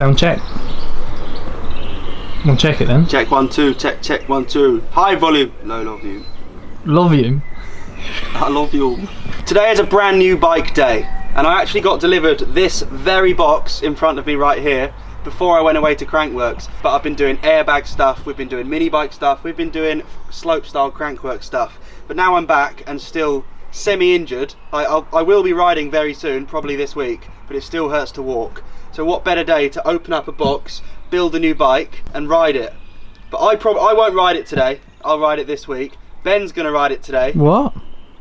Sound check. We'll check it then. Check 1 2, check 1 2. High volume, low volume. Love you. I love you. Today is a brand new bike day, and I actually got delivered this very box in front of me right here before I went away to Crankworks. But I've been doing airbag stuff, we've been doing mini bike stuff, we've been doing slope style Crankwork stuff. But now I'm back and still semi-injured. I will be riding very soon, probably this week, but it still hurts to walk. So what better day to open up a box, build a new bike and ride it. But I won't ride it today, I'll ride it this week. Ben's gonna ride it today. What?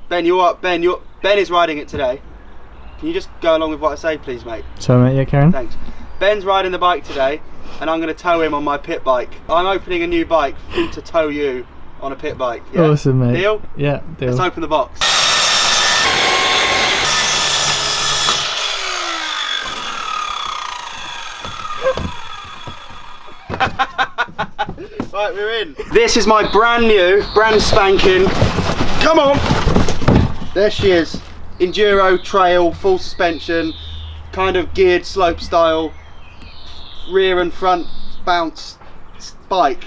Ben, Ben is riding it today. Can you just go along with what I say, please, mate? Sorry, mate. Yeah, Karen. Thanks. Ben's riding the bike today, and I'm going to tow him on my pit bike. I'm opening a new bike to tow you on a pit bike. Yeah? Awesome, mate. Deal? Yeah, deal. Let's open the box. Right, we're in. This is my brand new, brand spanking. Come on! There she is. Enduro trail, full suspension, kind of geared slope style, rear and front bounce bike.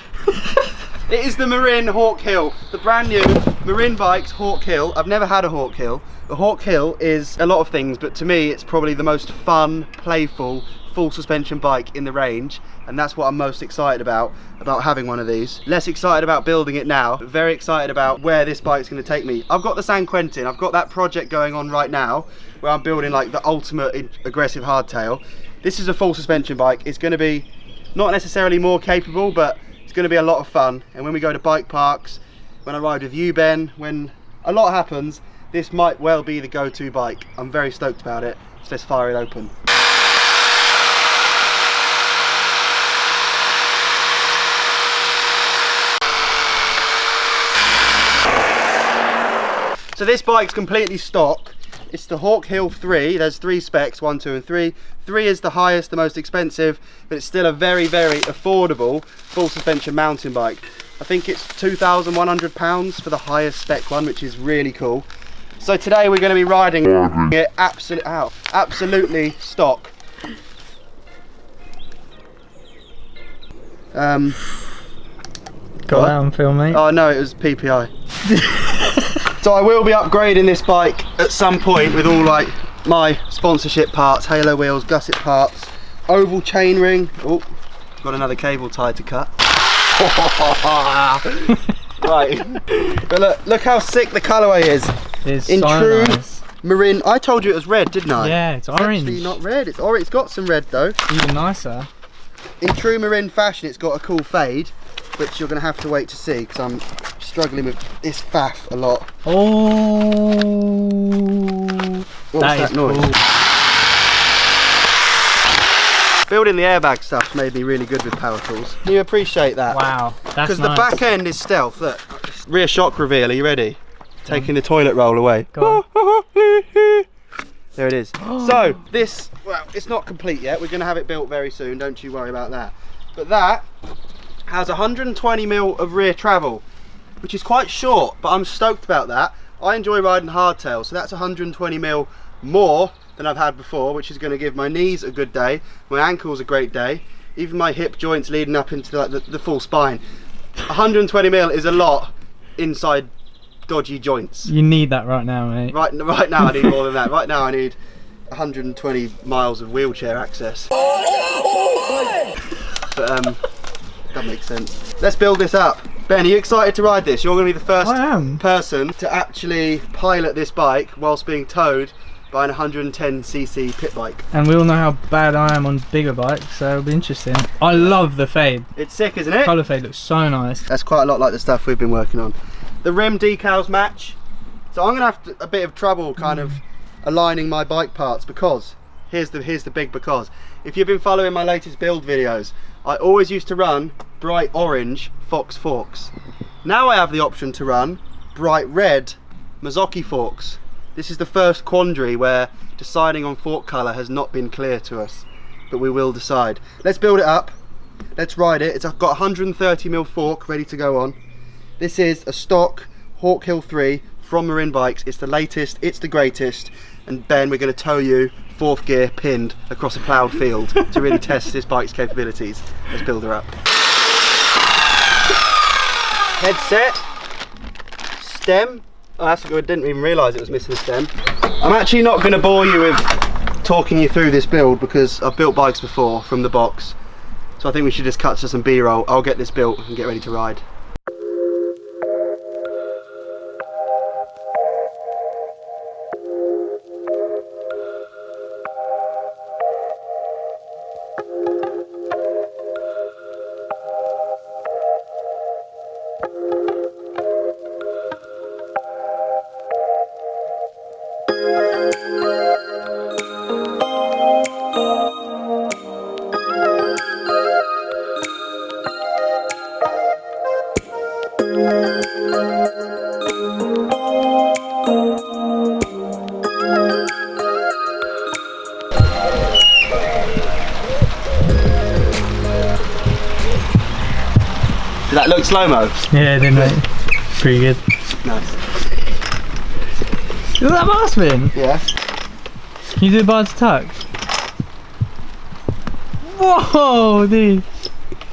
It is the Marin Hawk Hill, the brand new Marin Bikes Hawk Hill. I've never had a Hawk Hill. The Hawk Hill is a lot of things, but to me it's probably the most fun, playful, full suspension bike in the range, and that's what I'm most excited about having one of these. Less excited about building it now, but very excited about where this bike's going to take me. I've got the San Quentin, I've got that project going on right now where I'm building like the ultimate aggressive hardtail. This is a full suspension bike. It's going to be not necessarily more capable, but it's going to be a lot of fun. And when we go to bike parks, when I ride with you, Ben, when a lot happens, this might well be the go-to bike. I'm very stoked about it, so let's fire it open. So this bike's completely stock. It's the Hawk Hill 3. There's 3 specs, 1, 2 and 3. 3 is the highest, the most expensive, but it's still a very, very affordable full suspension mountain bike. I think it's £2,100 for the highest spec one, which is really cool. So today we're going to be riding it absolutely stock. Got that on film, mate? Oh no, it was PPI. So I will be upgrading this bike at some point with all like my sponsorship parts, halo wheels, gusset parts, oval chainring. Oh, got another cable tie to cut. Right, but look how sick the colourway is. It's in so true nice. Marin. I told you it was red, didn't I? Yeah, it's orange. It's actually not red. It's orange. It's got some red though. Even nicer. In true Marin fashion, it's got a cool fade, which you're going to have to wait to see because I'm struggling with this faff a lot. Oh, What was that noise? Cool. Building the airbag stuff made me really good with power tools. Can you appreciate that? Wow, that's nice. Because the back end is stealth. Look, rear shock reveal. Are you ready? Taking the toilet roll away. Go on. There it is. So this, well, it's not complete yet. We're going to have it built very soon. Don't you worry about that. But that has 120 mil of rear travel, which is quite short, but I'm stoked about that. I enjoy riding hardtail, so that's 120 mil more than I've had before, which is going to give my knees a good day, my ankles a great day, even my hip joints leading up into like the full spine. 120 mil is a lot inside dodgy joints. You need that right now, mate. Right now I need more than that. Right now I need 120 miles of wheelchair access. But that makes sense. Let's build this up. Ben, are you excited to ride this? You're going to be the first person to actually pilot this bike whilst being towed by an 110cc pit bike. And we all know how bad I am on bigger bikes, so it'll be interesting. I love the fade. It's sick, isn't it? Colour fade looks so nice. That's quite a lot like the stuff we've been working on. The rim decals match. So I'm going to have a bit of trouble kind of aligning my bike parts because, here's the big because. If you've been following my latest build videos, I always used to run bright orange Fox forks. Now I have the option to run bright red Mazzocchi forks. This is the first quandary where deciding on fork colour has not been clear to us, but we will decide. Let's build it up, let's ride it. I've got 130mm fork ready to go on. This is a stock Hawk Hill 3 from Marin Bikes. It's the latest, it's the greatest, and Ben, we're going to tow you fourth gear pinned across a ploughed field to really test this bike's capabilities. Let's build her up. Headset, stem. Oh, that's good. I didn't even realise it was missing a stem. I'm actually not going to bore you with talking you through this build because I've built bikes before from the box. So I think we should just cut to some B-roll. I'll get this built and get ready to ride. Did that look slow-mo? Yeah, it did, mate. Pretty good. Nice. Is that Marksman? Yeah. Can you do a bar to tuck? Whoa, dude.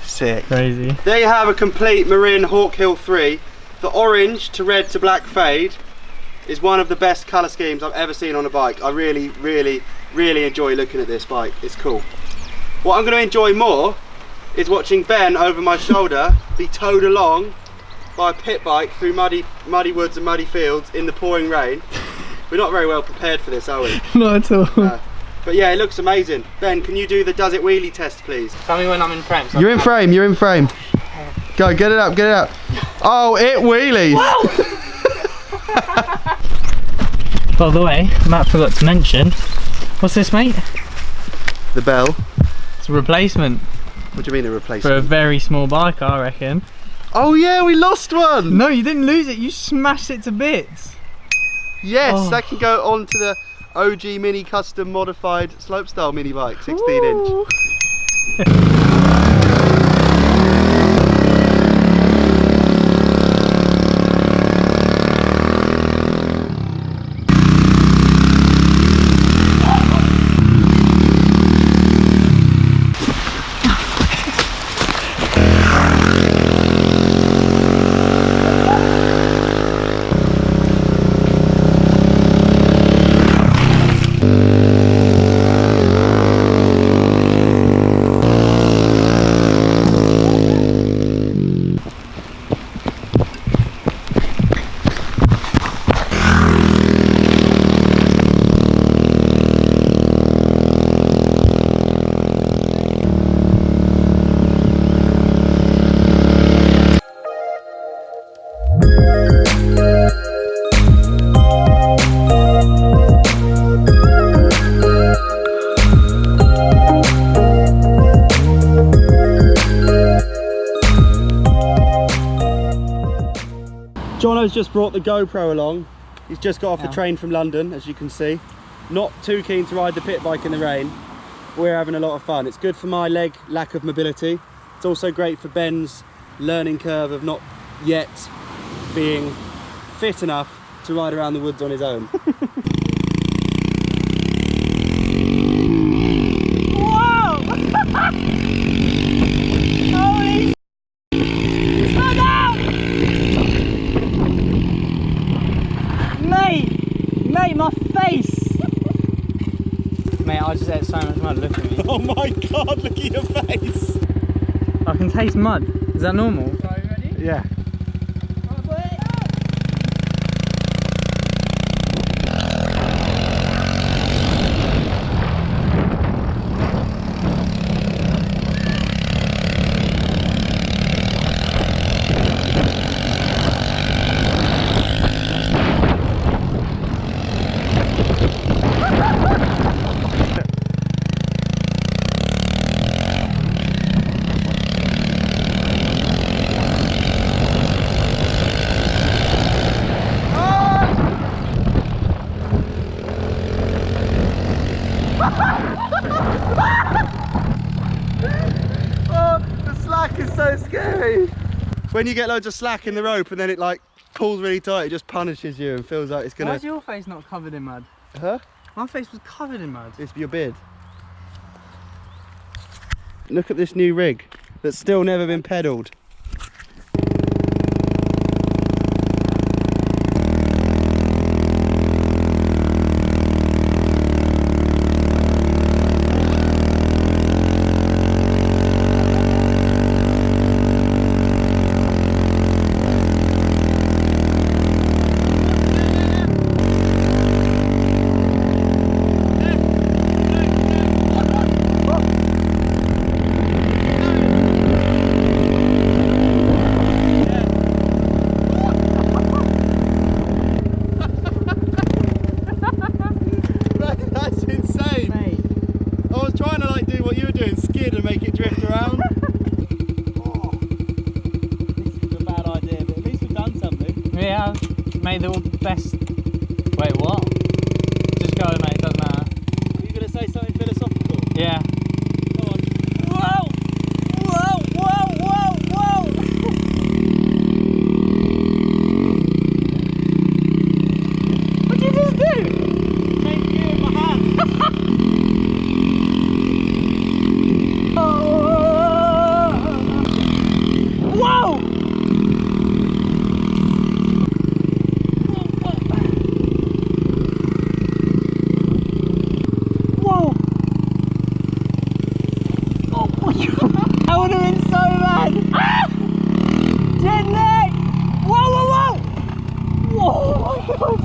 Sick. Crazy. There you have a complete Marin Hawk Hill 3. The orange to red to black fade is one of the best colour schemes I've ever seen on a bike. I really, really, really enjoy looking at this bike. It's cool. What I'm going to enjoy more is watching Ben over my shoulder be towed along by a pit bike through muddy woods and muddy fields in the pouring rain. We're not very well prepared for this, are we? Not at all. But yeah, it looks amazing. Ben, can you do the does it wheelie test, please? Tell me when I'm in frame. So You're in frame, you're in frame. Go, get it up, get it up. Oh, it wheelies! By the way, Matt forgot to mention, what's this, mate? The bell. It's a replacement. What do you mean a For a replacement? very small bike, I reckon. Oh yeah, we lost one! No, you didn't lose it, you smashed it to bits. Yes, Oh. that can go on to the OG Mini Custom Modified Slopestyle mini bike, 16 inch. Ooh. Jono's just brought the GoPro along. He's just got off the train from London, as you can see. Not too keen to ride the pit bike in the rain. We're having a lot of fun. It's good for my leg lack of mobility. It's also great for Ben's learning curve of not yet being fit enough to ride around the woods on his own. Whoa! Holy! Slow down! Mate, my face! Mate, I just ate so much mud, look at me. Oh my god, look at your face! I can taste mud. Is that normal? Are you ready? Yeah. When you get loads of slack in the rope and then it like pulls really tight, it just punishes you and feels like it's gonna... Why is your face not covered in mud? Huh? My face was covered in mud. It's your beard. Look at this new rig that's still never been pedalled. Yeah, made the best. Wait, what? Just go, mate, it doesn't matter. Are you going to say something philosophical? Yeah. Come on. Whoa! Whoa! Whoa! Whoa! Whoa! What'd you just do? Take you in my hand. Whoa! That would have been so bad! Ah! Jet Whoa, whoa, whoa! Whoa, oh my god!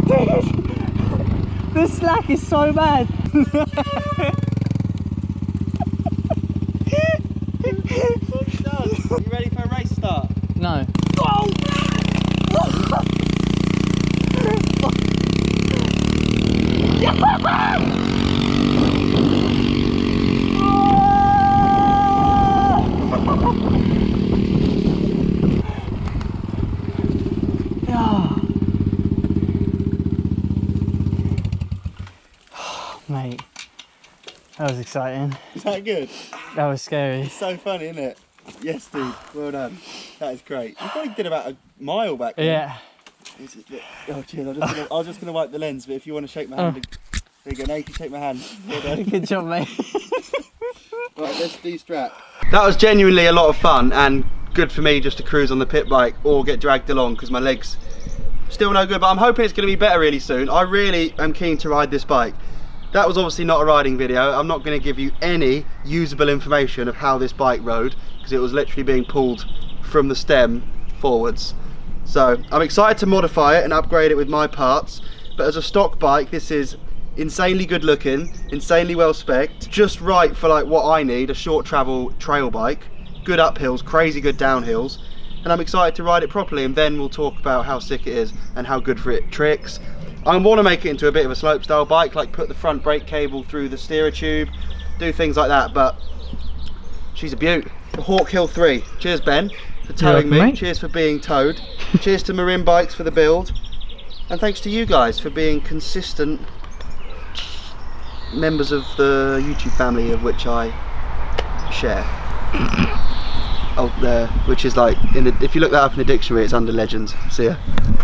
Dude! The slack is so bad! What have you done? Are you ready for a race start? No. Whoa! Mate, that was exciting. Is that good? That was scary. It's so funny, isn't it? Yes, dude. Well done. That is great. You probably did about a mile back then. Yeah. Oh, cheers. I was just gonna wipe the lens, but if you want to shake my hand, there you go. Now you can shake my hand. Well done. Good job, mate. Right, let's de-strap. That was genuinely a lot of fun and good for me just to cruise on the pit bike or get dragged along because my legs still no good, but I'm hoping it's going to be better really soon. I really am keen to ride this bike. That was obviously not a riding video. I'm not going to give you any usable information of how this bike rode because it was literally being pulled from the stem forwards. So I'm excited to modify it and upgrade it with my parts, but as a stock bike this is insanely good looking, insanely well spec'd, just right for like what I need, a short travel trail bike, good uphills, crazy good downhills, and I'm excited to ride it properly, and then we'll talk about how sick it is and how good for it tricks. I want to make it into a bit of a slope style bike, like put the front brake cable through the steerer tube, do things like that, but she's a beaut. The Hawk Hill 3. Cheers Ben for towing me, mate. Cheers for being towed, cheers to Marin Bikes for the build, and thanks to you guys for being consistent members of the YouTube family of which I share. Which is like, if you look that up in the dictionary, it's under legends. See ya.